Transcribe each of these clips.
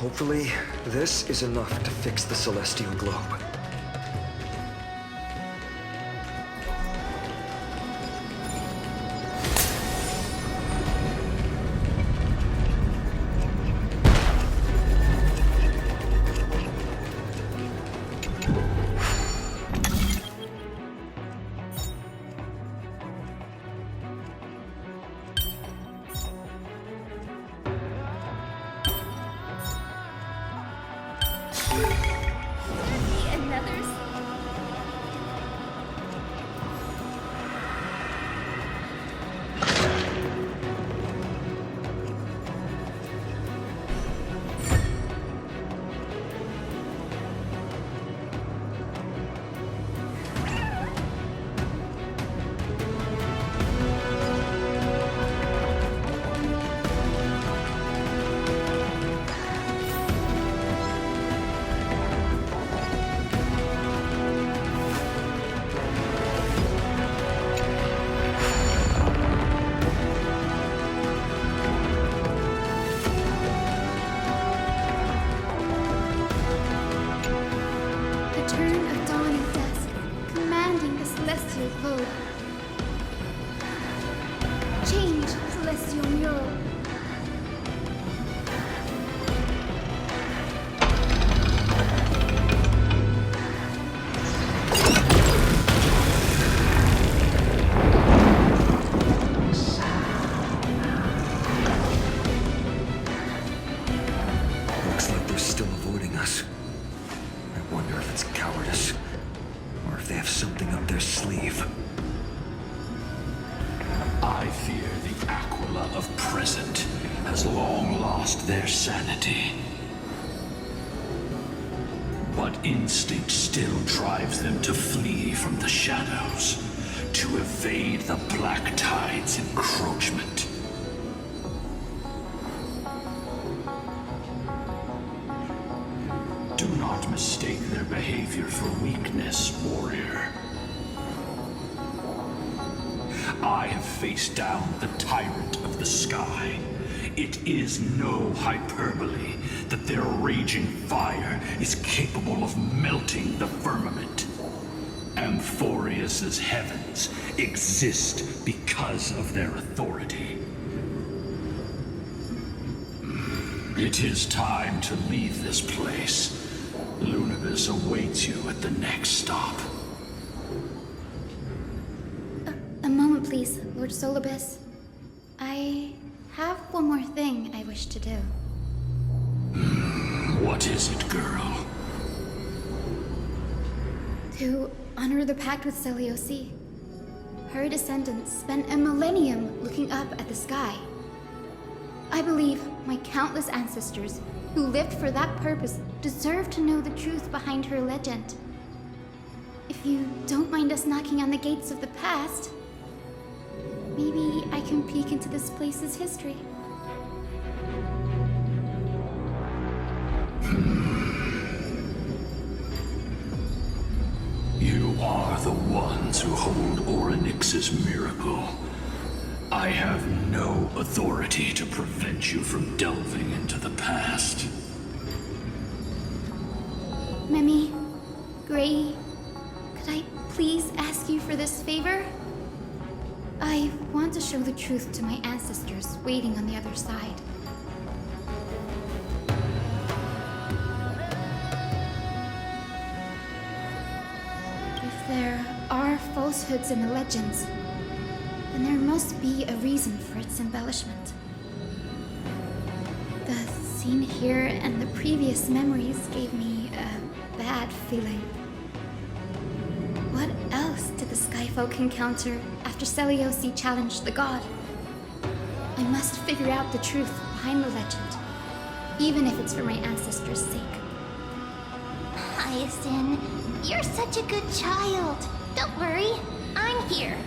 Hopefully, this is enough to fix the celestial globe. Their sanity. But instinct still drives them to flee from the shadows, to evade the Black Tide's encroachment. Do not mistake their behavior for weakness, warrior. I have faced down the tyrant of the sky. It is no hyperbole that their raging fire is capable of melting the firmament. Amphorius's heavens exist because of their authority. It is time to leave this place. Lunibus awaits you at the next stop. A moment, please, Lord Solibus. I have one more thing I wish to do. What is it, girl? To honor the pact with Selioci. Her descendants spent a millennium looking up at the sky. I believe my countless ancestors who lived for that purpose deserve to know the truth behind her legend. If you don't mind us knocking on the gates of the past, maybe I can peek into this place's history. You are the ones who hold Orynyx's miracle. I have no authority to prevent you from delving into the past. Mimi, Gray, could I please ask you for this favor? I want to show the truth to my ancestors waiting on the other side. If there are falsehoods in the legends, then there must be a reason for its embellishment. The scene here and the previous memories gave me a bad feeling. What else did the Skyfolk encounter after Selioci challenged the god? I must figure out the truth behind the legend, even if it's for my ancestors' sake. Hyacine, you're such a good child. Don't worry, I'm here.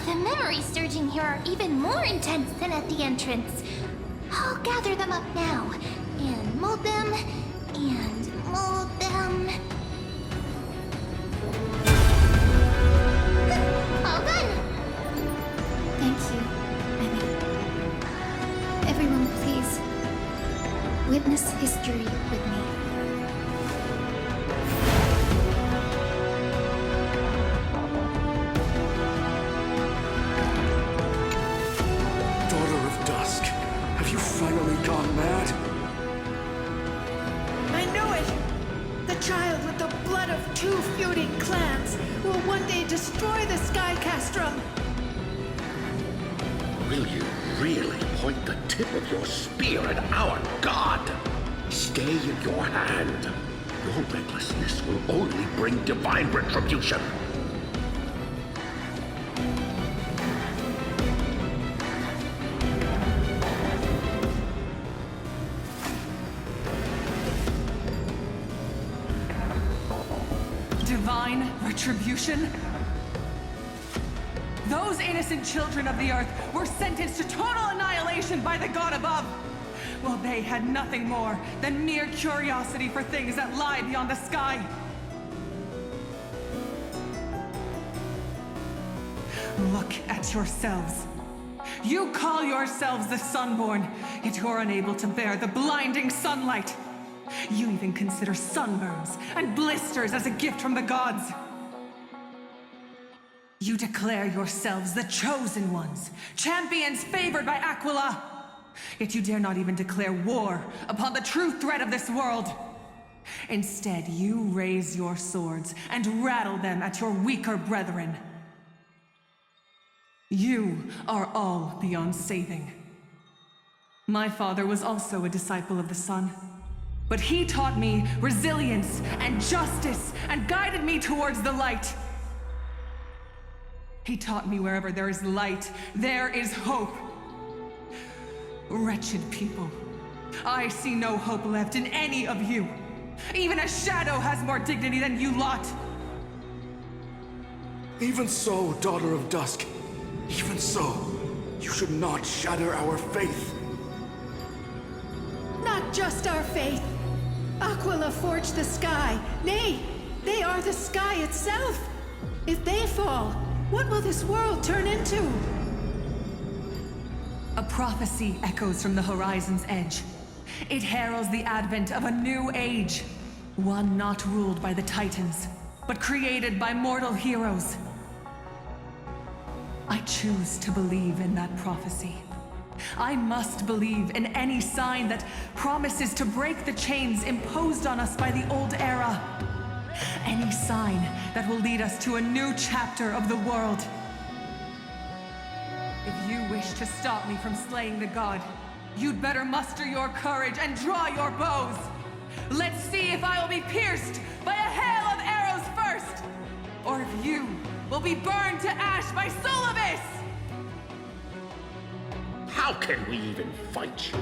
The memories surging here are even more intense than at the entrance. I'll gather them up now, and mold them, and mold them. All done! Thank you, Mimi. Everyone, please. With history with me. Daughter of Dusk, have you finally gone mad? I know it! The child with the blood of 2 feuding clans will one day destroy the Sky Castrum! Will you really point the tip of your spear at our god? Stay in your hand. Your recklessness will only bring divine retribution. Divine retribution? Those innocent children of the Earth were sentenced to total annihilation by the god above, while they had nothing more than mere curiosity for things that lie beyond the sky. Look at yourselves. You call yourselves the Sunborn, yet you're unable to bear the blinding sunlight. You even consider sunburns and blisters as a gift from the gods. You declare yourselves the chosen ones, champions favored by Aquila. Yet you dare not even declare war upon the true threat of this world. Instead, you raise your swords and rattle them at your weaker brethren. You are all beyond saving. My father was also a disciple of the sun, but he taught me resilience and justice and guided me towards the light. He taught me wherever there is light, there is hope. Wretched people, I see no hope left in any of you. Even a shadow has more dignity than you lot. Even so, Daughter of Dusk, even so, you should not shatter our faith. Not just our faith. Aquila forged the sky. Nay, they are the sky itself. If they fall, what will this world turn into? A prophecy echoes from the horizon's edge. It heralds the advent of a new age. One not ruled by the Titans, but created by mortal heroes. I choose to believe in that prophecy. I must believe in any sign that promises to break the chains imposed on us by the old era. Any sign that will lead us to a new chapter of the world. If you wish to stop me from slaying the god, you'd better muster your courage and draw your bows. Let's see if I will be pierced by a hail of arrows first, or if you will be burned to ash by Solibus! How can we even fight you?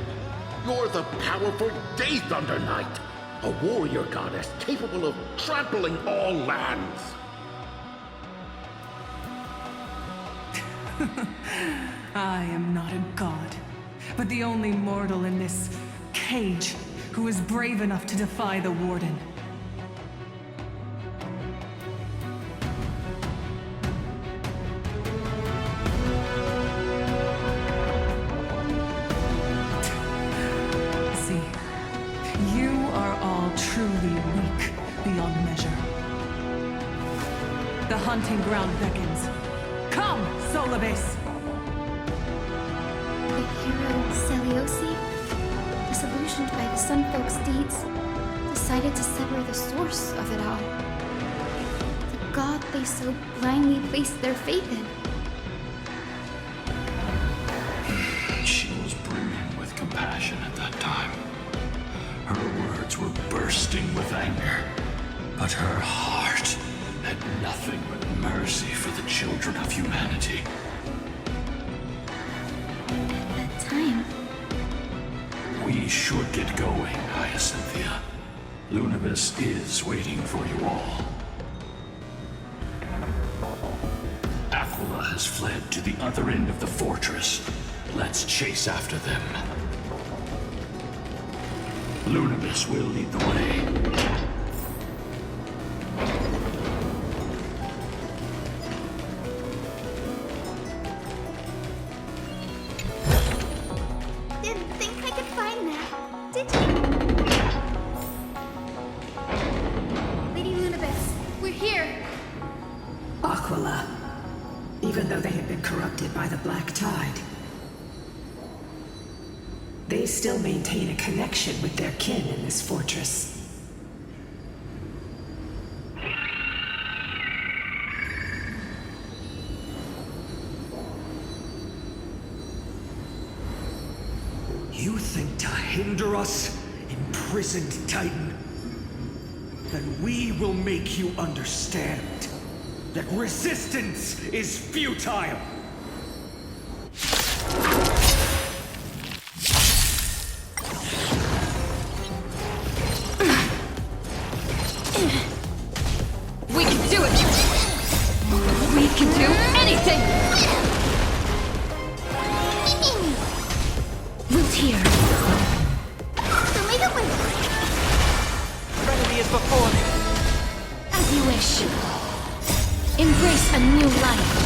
You're the powerful Day Thunder Knight, a warrior goddess capable of trampling all lands. I am not a god, but the only mortal in this cage who is brave enough to defy the Warden. See, you are all truly weak beyond measure. The hunting ground beckons. Come, Solibus! The hero Celiosi, disillusioned by the Sun Folk's deeds, decided to sever the source of it all. The god they so blindly placed their faith in. She was brimming with compassion at that time. Her words were bursting with anger, but her heart had nothing but mercy for the children of humanity. At that time, We should get going, Hyacinthia. Lunibus is waiting for you all. Aquila has fled to the other end of the fortress. Let's chase after them. Lunibus will lead the way. Didn't think I could find that, did you? still maintain a connection with their kin in this fortress. You think to hinder us, imprisoned Titan? Then we will make you understand that resistance is futile! We can do it! We can do anything! Root here. Remedy is before me. As you wish. Embrace a new life.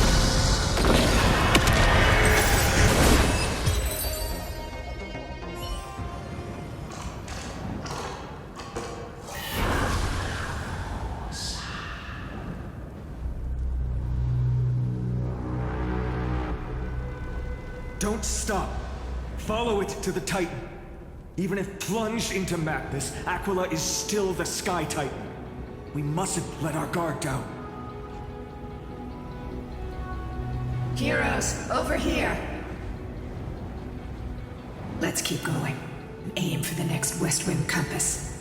Don't stop. Follow it to the Titan. Even if plunged into madness, Aquila is still the Sky Titan. We mustn't let our guard down. Heroes, over here! Let's keep going and aim for the next West Rim compass.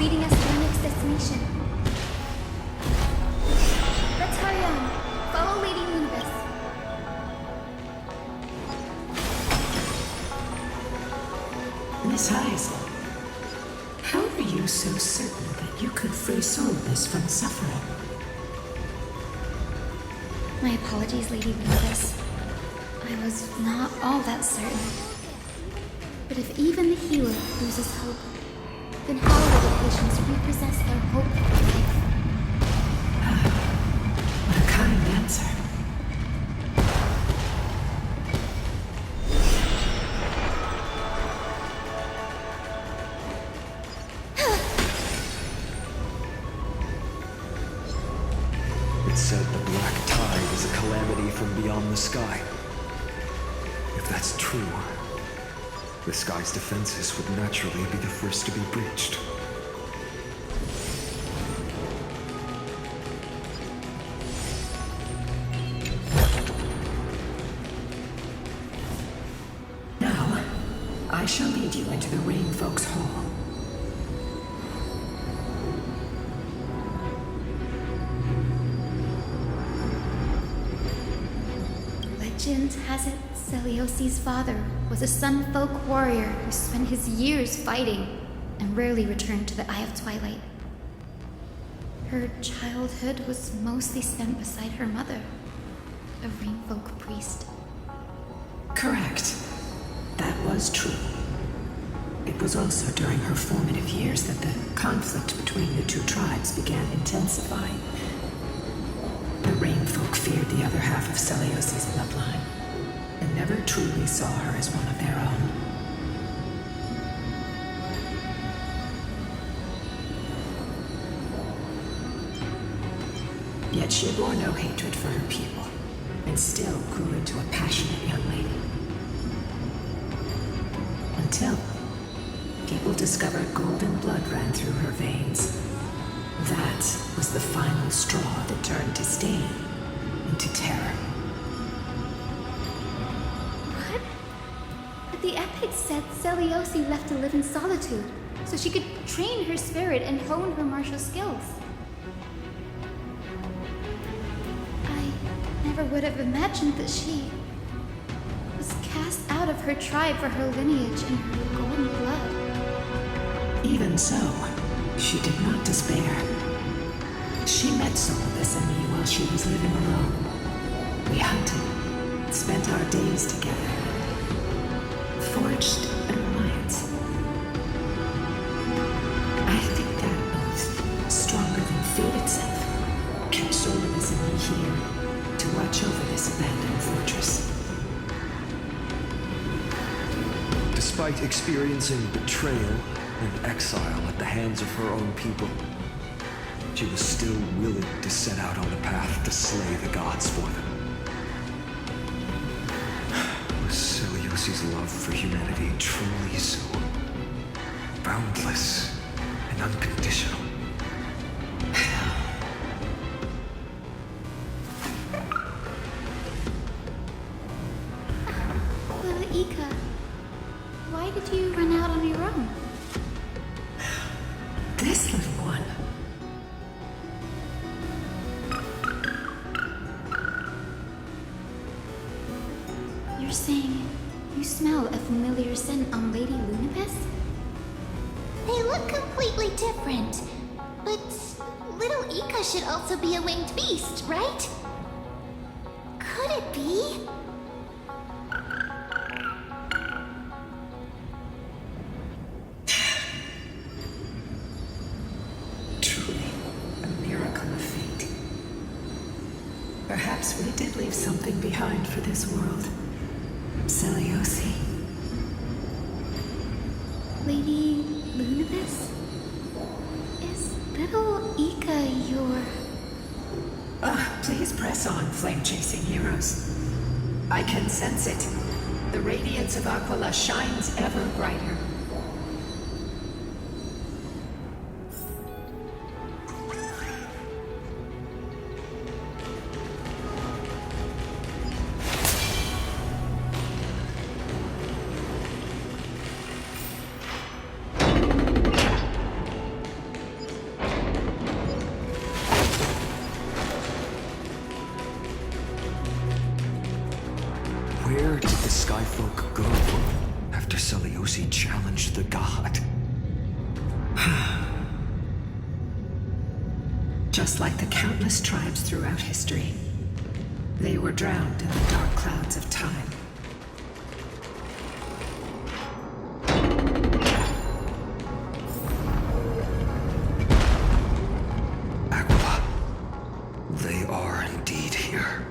leading us to our next destination. Let's hurry on. Follow Lady Universe. Miss Hyacine, how are you so certain that you could free Solus from suffering? My apologies, Lady Universe. I was not all that certain. But if even the healer loses hope, then how will the patients repossess their hope for life? What a kind answer. It said the black tide is a calamity from beyond the sky. If that's true, the sky's defenses would naturally be the first to be breached. Now, I shall lead you into the Rain Folks' Hall. Legend has it Celiosi's father was a Sun Folk warrior who spent his years fighting and rarely returned to the Eye of Twilight. Her childhood was mostly spent beside her mother, a Rain Folk priest. Correct. That was true. It was also during her formative years that the conflict between the two tribes began intensifying. The Rain Folk feared the other half of Celiosi's bloodline, and never truly saw her as one of their own. Yet she bore no hatred for her people, and still grew into a passionate young lady. Until people discovered golden blood ran through her veins. That was the final straw that turned disdain into terror. What? But the epic said Celiosi left to live in solitude, so she could train her spirit and hone her martial skills. I never would have imagined that she was cast out of her tribe for her lineage and her golden blood. Even so, she did not despair. She met Solidus and me while she was living alone. We hunted, spent our days together, forged an alliance. I think that oath, stronger than fate itself, kept Solidus and me here to watch over this abandoned fortress. Despite experiencing betrayal and exile at the hands of her own people, she was still willing to set out on the path to slay the gods for them. Was Celiosi's love for humanity truly so boundless and unconditional? Little Ika, why did you run out on your own? This little one. You're saying you smell a familiar scent on Lady Lunapis? They look completely different. But little Ika should also be a winged beast, right? Could it be? Truly, a miracle of fate. Perhaps we did leave something behind for this world. Celiosi. Lady Lunapis? Is little Ika your... Please press on, flame-chasing heroes. I can sense it. The radiance of Aquila shines ever brighter. Where did the Skyfolk go after Celiosi challenged the god? Just like the countless tribes throughout history, they were drowned in the dark clouds of time. Aquila, they are indeed here.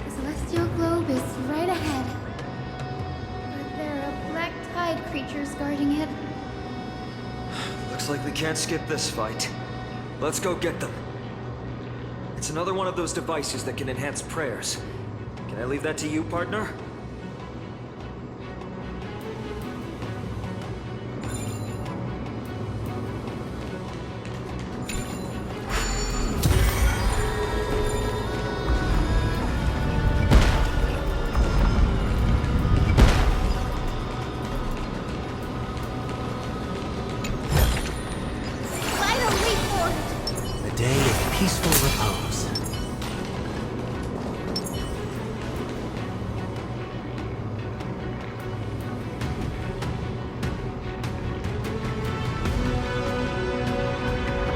The celestial globe is right ahead. But there are black tide creatures guarding it. Looks like we can't skip this fight. Let's go get them. It's another one of those devices that can enhance prayers. Can I leave that to you, partner? Peaceful repose.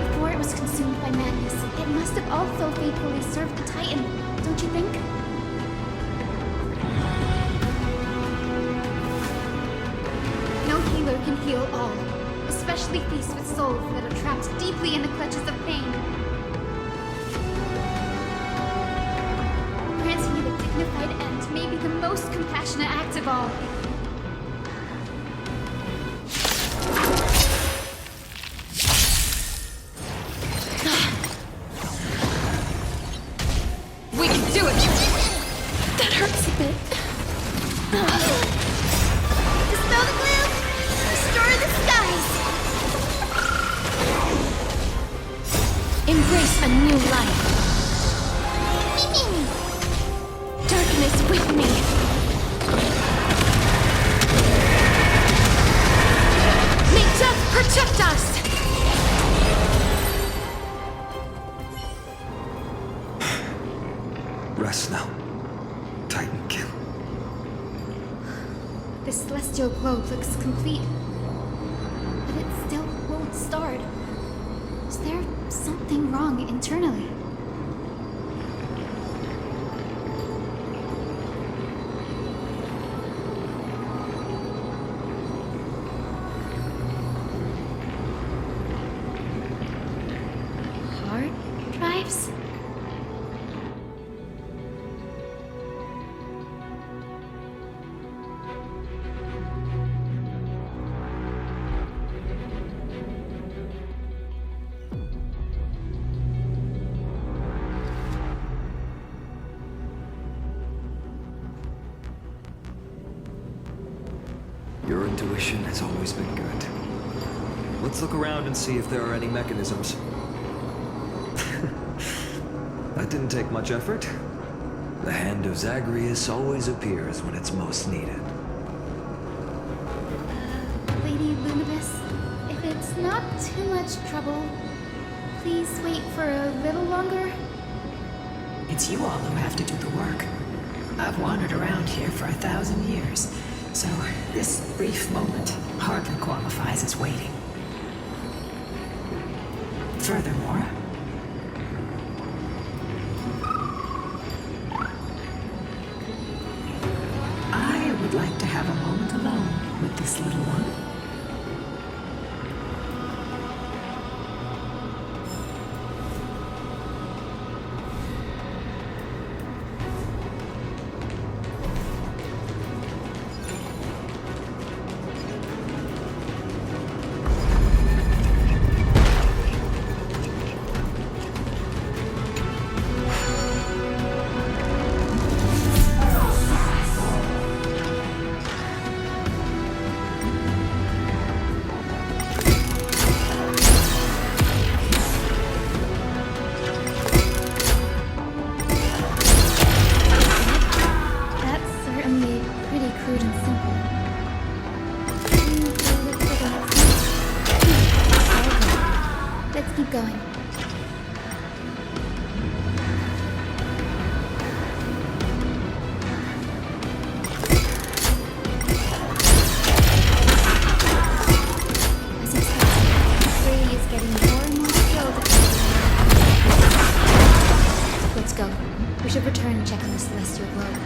Before it was consumed by madness, it must have also faithfully served the Titan, don't you think? No healer can heal all, especially faced with souls that are trapped deeply in the clutches of pain. Granting it a dignified end may be the most compassionate act of all. We can do it! That hurts a bit. Dispel the gloom! Restore the skies! Embrace a new life. Darkness with me. May death protect us! Rest now. Titan kill. The celestial globe looks complete, but it still won't start. Is there something wrong internally? Hard drives? Your intuition has always been good. Let's look around and see if there are any mechanisms. That didn't take much effort. The hand of Zagreus always appears when it's most needed. Lady Lunibus, if it's not too much trouble, please wait for a little longer. It's you all who have to do the work. I've wandered around here for 1,000 years, so this brief moment hardly qualifies as waiting. Furthermore, I would like to have a moment alone with this little one. going. As expected, Brady is getting more and more skilled. Let's go. We should return and check on the celestial globe.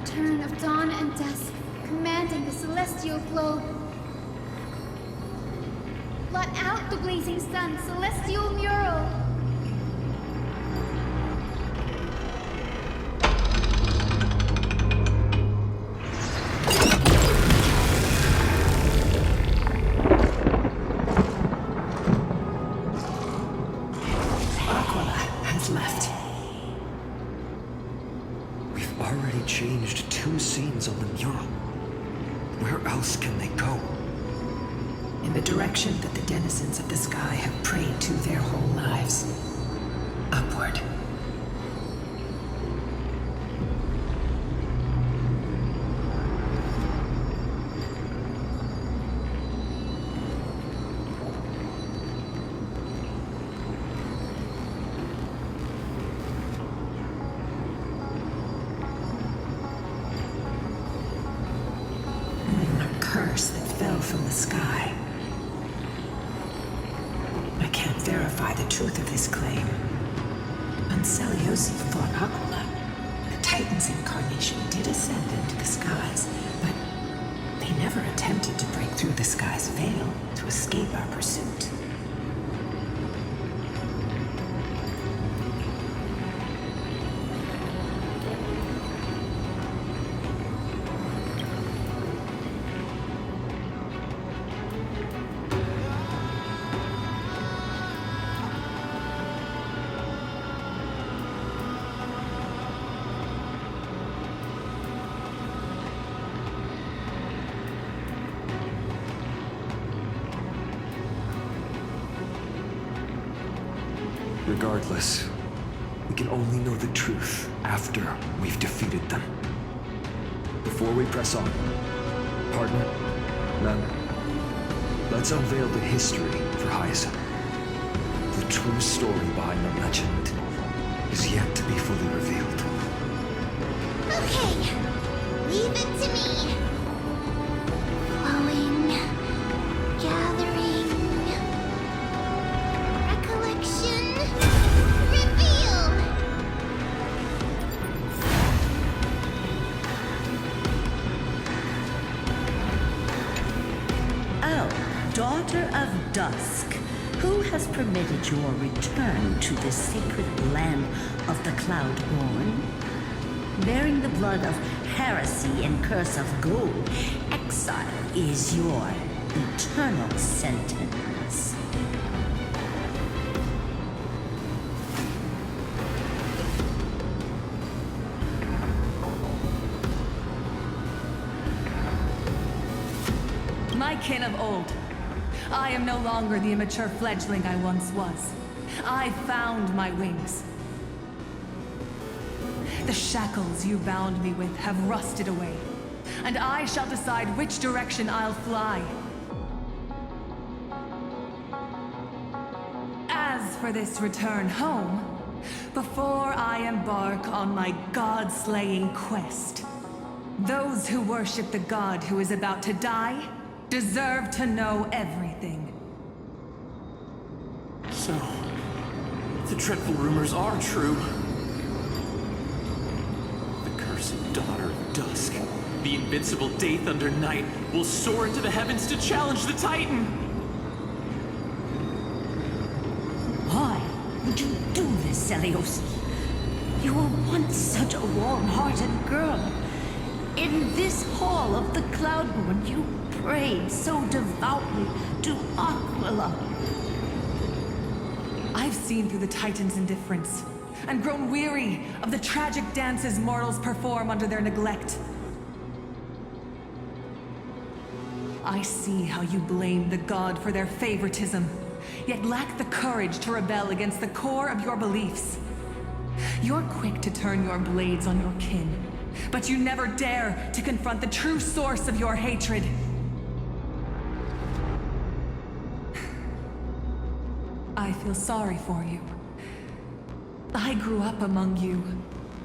return of dawn and dusk, commanding the celestial globe. Blot out the blazing sun, celestial mural. Changed 2 scenes on the mural. Where else can they go? In the direction that the denizens of the sky have prayed to their whole lives. Upward. From the sky. I can't verify the truth of this claim. When Celiosi fought Aquila, the Titan's incarnation did ascend into the skies, but they never attempted to break through the sky's veil to escape our pursuit. Regardless, we can only know the truth after we've defeated them. Before we press on, partner, men, let's unveil the history for Hyacine. The true story behind the legend is yet to be fully revealed. Okay, leave it to me. Flowing, gathering, recollection, reveal. Oh, daughter of dusk, who has permitted your return to this sacred land of the Cloudborn? Bearing the blood of heresy and curse of gold, exile is your eternal sentence. My kin of old, I am no longer the immature fledgling I once was. I found my wings. The shackles you bound me with have rusted away, and I shall decide which direction I'll fly. As for this return home, before I embark on my god-slaying quest, those who worship the god who is about to die deserve to know everything. So, the dreadful rumors are true. Daughter of Dusk, the invincible Day Thunder Knight, will soar into the heavens to challenge the Titan! Why would you do this, Celiosi? You were once such a warm-hearted girl. In this hall of the Cloudborn, you prayed so devoutly to Aquila. I've seen through the Titan's indifference, and grown weary of the tragic dances mortals perform under their neglect. I see how you blame the god for their favoritism, yet lack the courage to rebel against the core of your beliefs. You're quick to turn your blades on your kin, but you never dare to confront the true source of your hatred. I feel sorry for you. I grew up among you,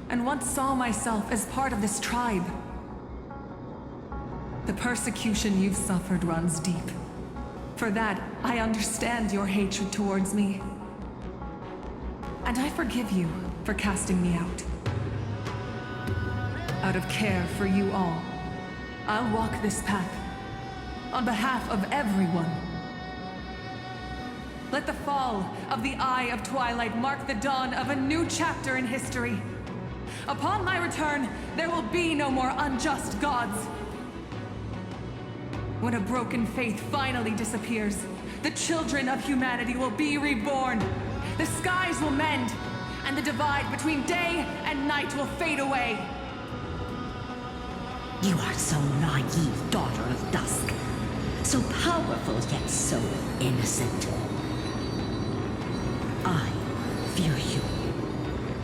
and once saw myself as part of this tribe. The persecution you've suffered runs deep. For that, I understand your hatred towards me. And I forgive you for casting me out. out of care for you all. I'll walk this path on behalf of everyone. Let the fall of the Eye of Twilight mark the dawn of a new chapter in history. Upon my return, there will be no more unjust gods. When a broken faith finally disappears, the children of humanity will be reborn. The skies will mend, and the divide between day and night will fade away. You are so naive, daughter of dusk. So powerful, yet so innocent. I fear you.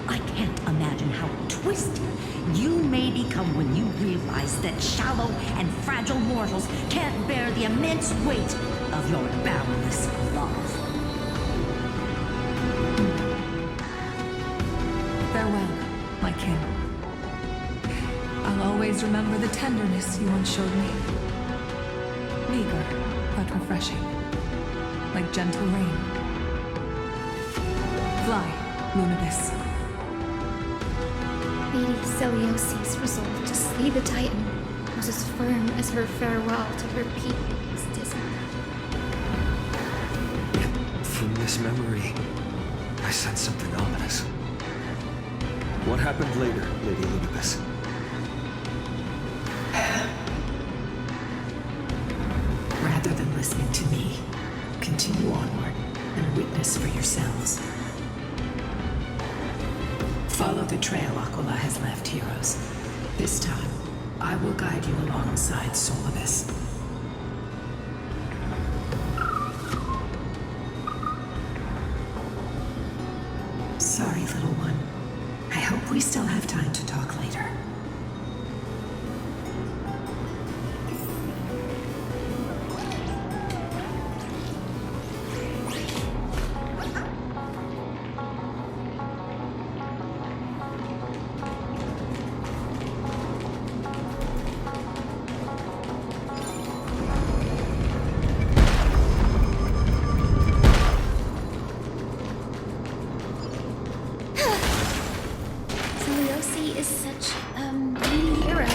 I can't imagine how twisted you may become when you realize that shallow and fragile mortals can't bear the immense weight of your boundless love. Farewell, my king. I'll always remember the tenderness you once showed me. Meager, but refreshing. Like gentle rain. Fly, Lunibus. Lady Celiosi's resolve to slay the Titan was as firm as her farewell to her people was dismal. From this memory, I sense something ominous. What happened later, Lady Lunibus? Rather than listening to me, continue onward and witness for yourselves. Follow the trail Aquila has left, heroes. This time, I will guide you alongside Solibus. Sorry, little one. I hope we still have time to talk later. Celiosi is such a mighty hero.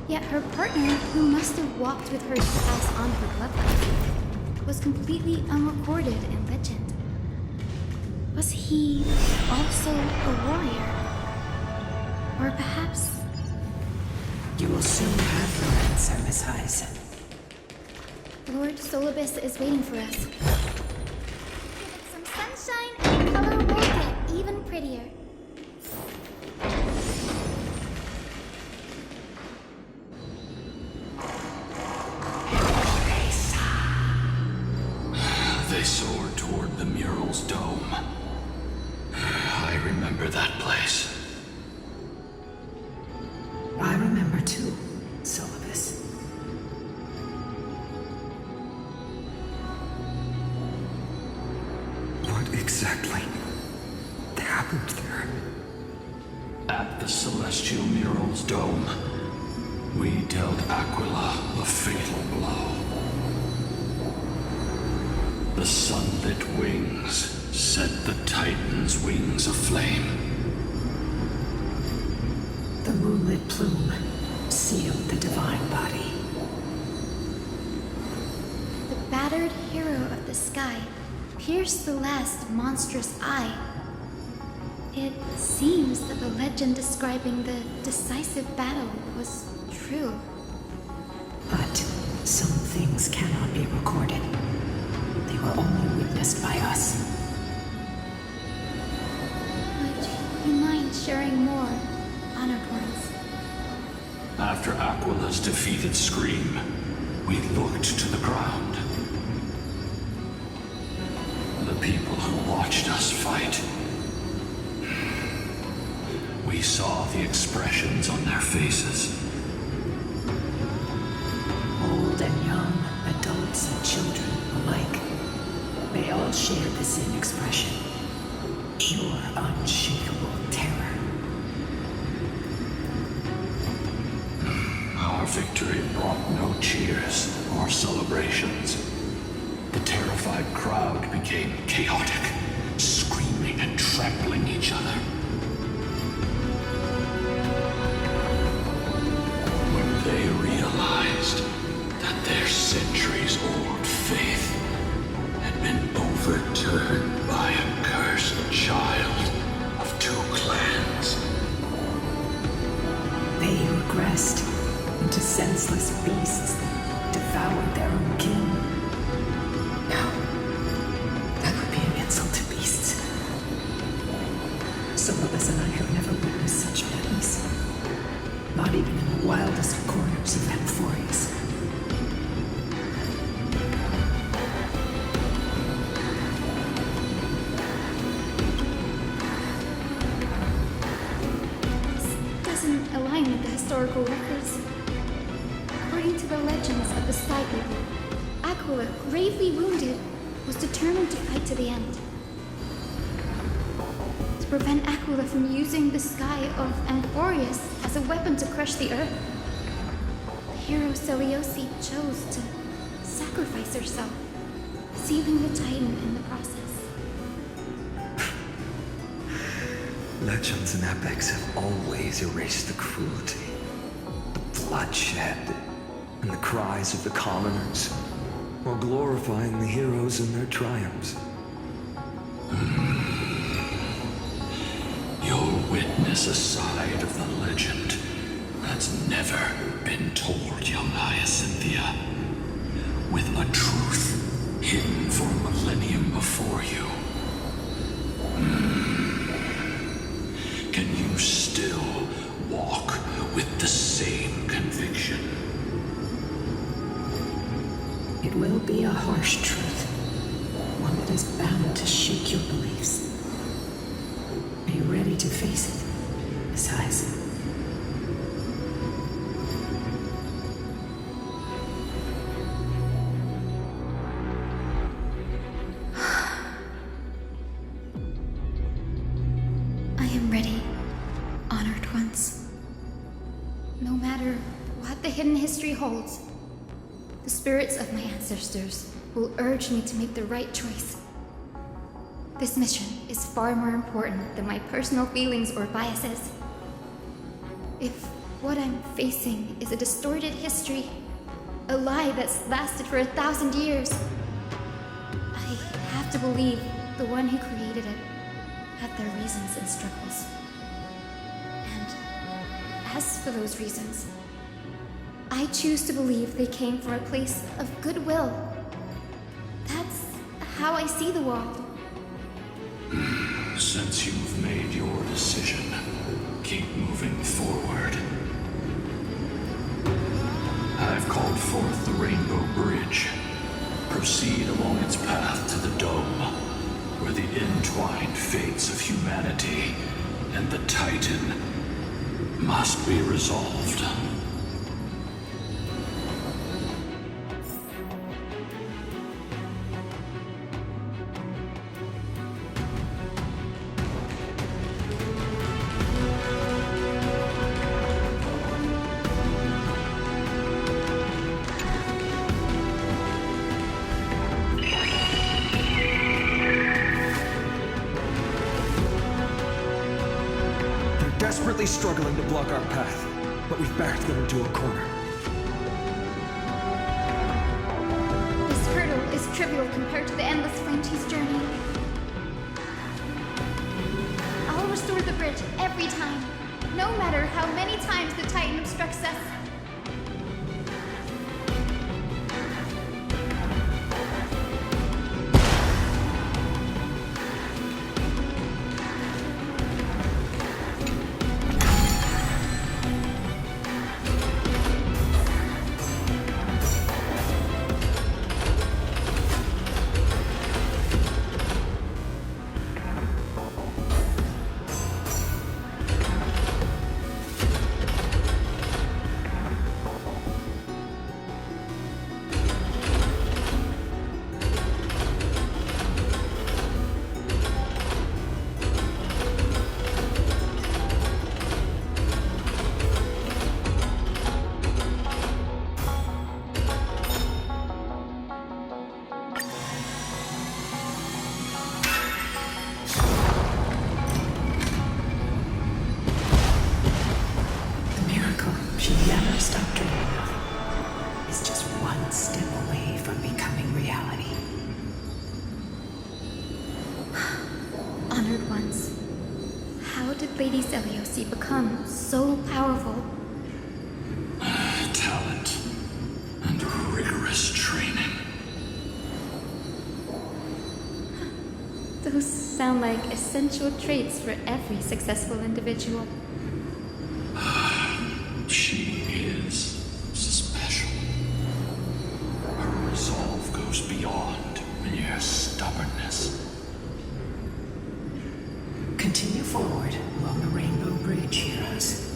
Yet her partner, who must have walked with her to pass on her bloodline, was completely unrecorded in legend. Was he also a warrior? Or perhaps... You will soon have your answer, Miss Hyacine. Lord Solibus is waiting for us. Give it some sunshine and the color will get even prettier. They soared toward the mural's dome. I remember that place. I remember too, Solibus. What exactly happened there? At the celestial mural's dome, we dealt Aquila a fatal blow. The sunlit wings set the Titan's wings aflame. The moonlit plume sealed the divine body. The battered hero of the sky pierced the last monstrous eye. It seems that the legend describing the decisive battle was true. But some things cannot be recorded. They were only witnessed by us. Would you mind sharing more, honor points? After Aquila's defeated scream, we looked to the ground. The people who watched us fight. We saw the expressions on their faces. Old and young, adults and children alike. They all shared the same expression. Pure, unshakable terror. Our victory brought no cheers or celebrations. The terrified crowd became chaotic, screaming and trampling each other. senseless beasts that devoured their own kin. No, that would be an insult to beasts. Solus and I have never witnessed such madness. Not even in the wildest corners of Amphorius. Align with the historical records. According to the legends of the Sky People, Aquila, gravely wounded, was determined to fight to the end. To prevent Aquila from using the sky of Amphorius as a weapon to crush the earth, the hero Celiosi chose to sacrifice herself, sealing the Titan in the process. Legends and epics have always erased the cruelty, the bloodshed, and the cries of the commoners, while glorifying the heroes and their triumphs. You'll witness a side of the legend that's never been told, young Hyacinthia, with a truth hidden for a millennium before you. Can you still walk with the same conviction? It will be a harsh truth, one that is bound to shake your beliefs. Are you ready to face it, Miss Hyacine? I am ready, honored ones. No matter what the hidden history holds, the spirits of my ancestors will urge me to make the right choice. This mission is far more important than my personal feelings or biases. If what I'm facing is a distorted history, a lie that's lasted for 1,000 years, I have to believe the one who created it had their reasons and struggles. And as for those reasons, I choose to believe they came from a place of goodwill. That's how I see the world. Since you've made your decision, keep moving forward. I've called forth the Rainbow Bridge. Proceed along its path to the Dome, where the entwined fates of humanity and the Titan must be resolved. Desperately struggling to block our path, but we've backed them into a corner. This hurdle is trivial compared to the endless Flametea's journey. I'll restore the bridge every time, no matter how many times the Titan obstructs us. Lady Celiosi become so powerful? Talent sound like essential traits for every successful individual. She is special. Her resolve goes beyond mere stubbornness. Continue forward along the Rainbow Bridge, heroes.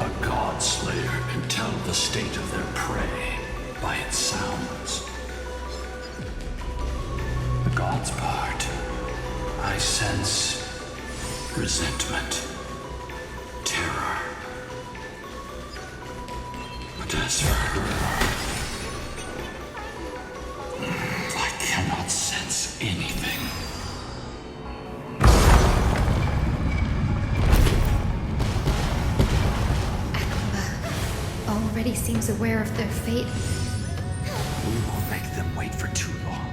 A god slayer can tell the state of their prey by its sounds. The god's part, I sense resentment, terror. But as for her, I cannot sense anything. Already seems aware of their fate. We won't make them wait for too long.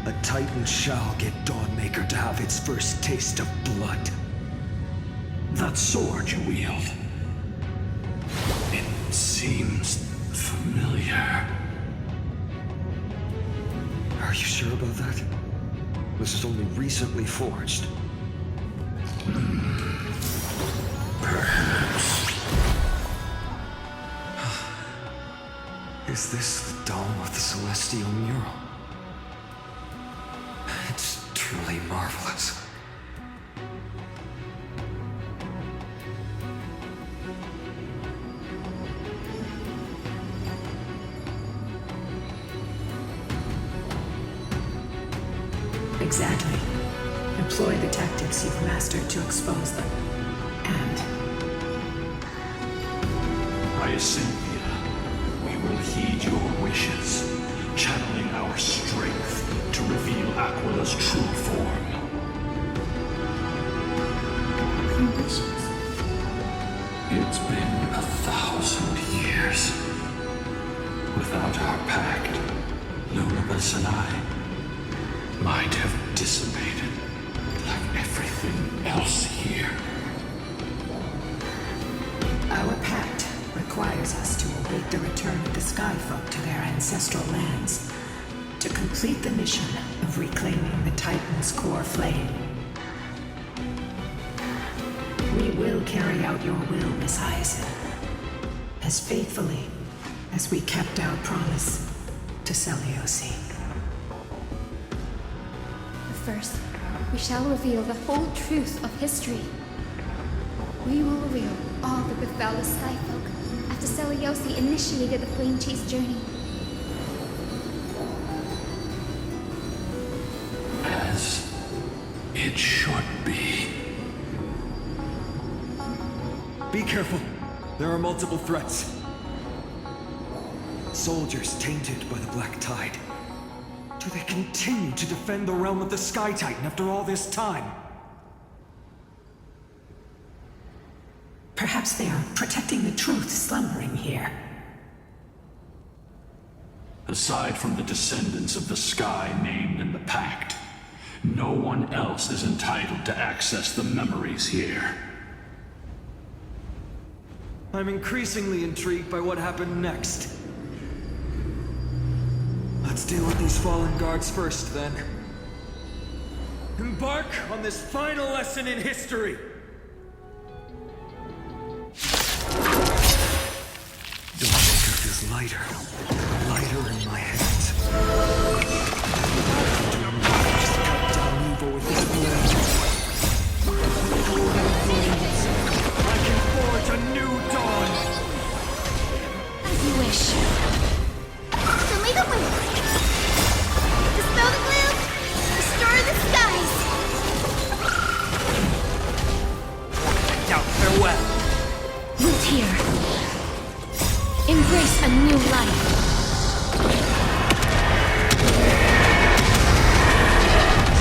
A Titan shall get Dawnmaker to have its first taste of blood. That sword you wield, it seems familiar. Are you sure about that? This is only recently forged. Perhaps. Is this the dome of the Celestial Mural? It's truly marvelous. Exactly. Employ the tactics you've mastered to expose them. And Hyacine, we will heed your wishes, channeling our strength to reveal Aquila's true form. It's been 1,000 years. Without our pact, Lunabus and I might have dissipated like everything else here. our pact requires us to await the return of the Skyfolk to their ancestral lands, to complete the mission of reclaiming the Titan's core flame. We will carry out your will, Miss Hyacine, as faithfully as we kept our promise to Celiosine. First, we shall reveal the whole truth of history. We will reveal all that befell the Skyfolk after Celiosine initiated the Flame Chase journey. As it should be. Be careful. There are multiple threats. Soldiers tainted by the Black Tide. Do they continue to defend the realm of the Sky Titan after all this time? Perhaps they are protecting the truth slumbering here. Aside from the descendants of the Sky named in the Pact, no one else is entitled to access the memories here. I'm increasingly intrigued by what happened next. Let's deal with these fallen guards first, then. Embark on this final lesson in history! Dawnmaker feels lighter. Lighter in my hands. Just cut down evil with this blade. I can forge a new dawn! As you wish. Show me the way! Dispel the gloom! Restore the skies! Now, farewell. Root here. Embrace a new life.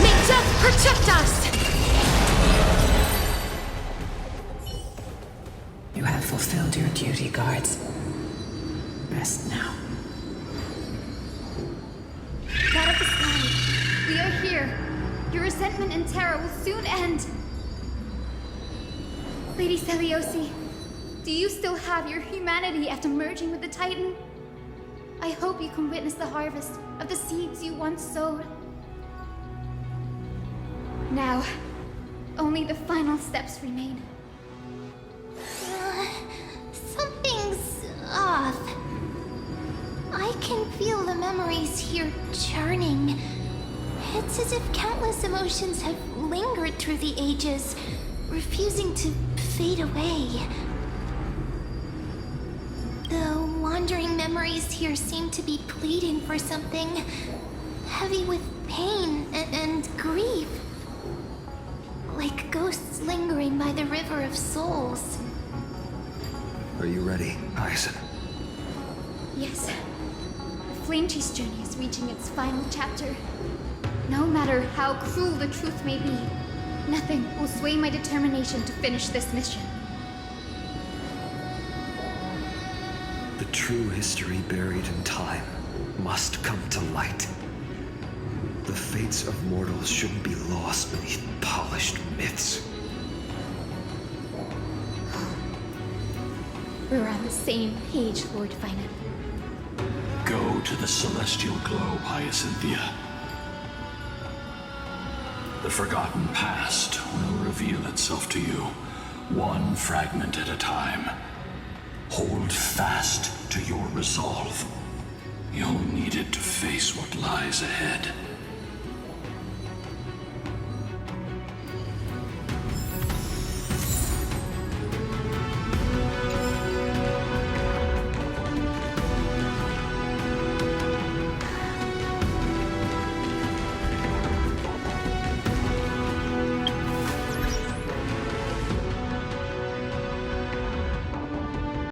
May death protect us! You have fulfilled your duty, guards. Rest now. God of the Sky, we are here. resentment and terror will soon end. Lady Celiosi, do you still have your humanity after merging with the Titan? I hope you can witness the harvest of the seeds you once sowed. Now, only the final steps remain. Something's off. I can feel the memories here churning. It's as if countless emotions have lingered through the ages, refusing to fade away. The wandering memories here seem to be pleading for something, heavy with pain and grief. Like ghosts lingering by the river of souls. Are you ready, Hyacine? Yes. The Flame Chase journey is reaching its final chapter. No matter how cruel the truth may be, nothing will sway my determination to finish this mission. The true history buried in time must come to light. The fates of mortals shouldn't be lost beneath polished myths. We're on the same page, Lord Final. Go to the celestial globe, Hyacinthia. The forgotten past will reveal itself to you, one fragment at a time. Hold fast to your resolve. You'll need it to face what lies ahead.